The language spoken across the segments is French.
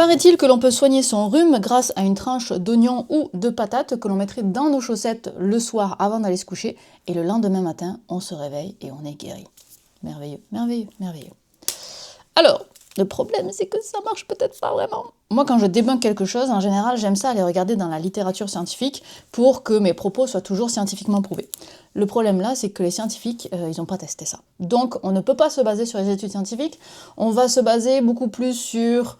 Paraît-il que l'on peut soigner son rhume grâce à une tranche d'oignon ou de patate que l'on mettrait dans nos chaussettes le soir avant d'aller se coucher, et le lendemain matin, on se réveille et on est guéri. Merveilleux, merveilleux, merveilleux. Alors, le problème, c'est que ça marche peut-être pas vraiment. Moi, quand je débunk quelque chose, en général, j'aime ça aller regarder dans la littérature scientifique pour que mes propos soient toujours scientifiquement prouvés. Le problème là, c'est que les scientifiques, ils n'ont pas testé ça. Donc, on ne peut pas se baser sur les études scientifiques, on va se baser beaucoup plus sur,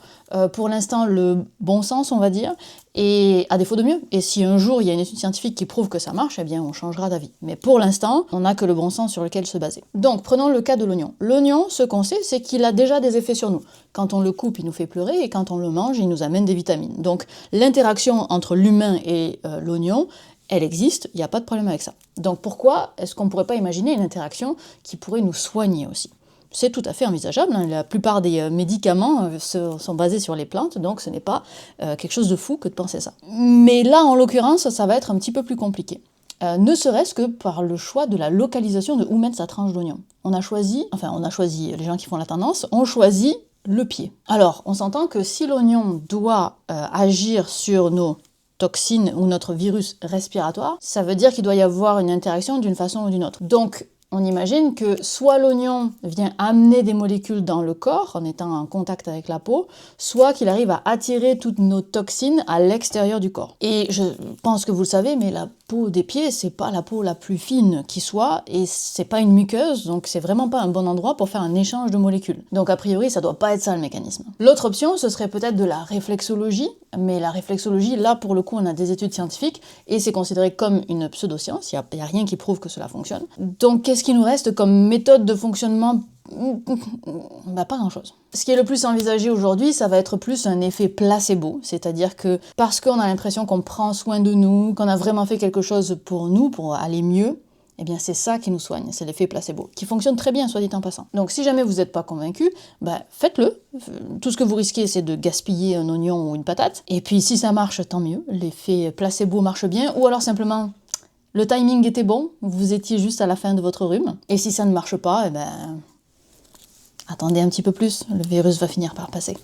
pour l'instant, le bon sens, on va dire, et à défaut de mieux. Et si un jour, il y a une étude scientifique qui prouve que ça marche, eh bien, on changera d'avis. Mais pour l'instant, on n'a que le bon sens sur lequel se baser. Donc, prenons le cas de l'oignon. L'oignon, ce qu'on sait, c'est qu'il a déjà des effets sur nous. Quand on le coupe, il nous fait pleurer, et quand on le mange, il nous amène des vitamines. Donc, l'interaction entre l'humain et l'oignon, elle existe, il n'y a pas de problème avec ça. Donc pourquoi est-ce qu'on ne pourrait pas imaginer une interaction qui pourrait nous soigner aussi? C'est tout à fait envisageable, hein. La plupart des médicaments sont basés sur les plantes, donc ce n'est pas quelque chose de fou que de penser ça. Mais là, en l'occurrence, ça va être un petit peu plus compliqué. Ne serait-ce que par le choix de la localisation de où mettre sa tranche d'oignon. On a choisi, les gens qui font la tendance, ont choisi le pied. Alors, on s'entend que si l'oignon doit agir sur nos toxines ou notre virus respiratoire, ça veut dire qu'il doit y avoir une interaction d'une façon ou d'une autre. Donc, on imagine que soit l'oignon vient amener des molécules dans le corps en étant en contact avec la peau, soit qu'il arrive à attirer toutes nos toxines à l'extérieur du corps. Et je pense que vous le savez, mais la peau des pieds, c'est pas la peau la plus fine qui soit, et c'est pas une muqueuse, donc c'est vraiment pas un bon endroit pour faire un échange de molécules. Donc a priori, ça doit pas être ça le mécanisme. L'autre option, ce serait peut-être de la réflexologie, mais la réflexologie, là pour le coup, on a des études scientifiques, et c'est considéré comme une pseudo-science, il n'y a rien qui prouve que cela fonctionne. Donc qu'est-ce qui nous reste comme méthode de fonctionnement? Bah, pas grand-chose. Ce qui est le plus envisagé aujourd'hui, ça va être plus un effet placebo, c'est-à-dire que parce qu'on a l'impression qu'on prend soin de nous, qu'on a vraiment fait quelque chose pour nous, pour aller mieux, eh bien c'est ça qui nous soigne, c'est l'effet placebo, qui fonctionne très bien, soit dit en passant. Donc si jamais vous n'êtes pas convaincu, bah, faites-le. Tout ce que vous risquez, c'est de gaspiller un oignon ou une patate, et puis si ça marche, tant mieux, l'effet placebo marche bien, ou alors simplement... le timing était bon, vous étiez juste à la fin de votre rhume, et si ça ne marche pas, eh ben... attendez un petit peu plus, le virus va finir par passer.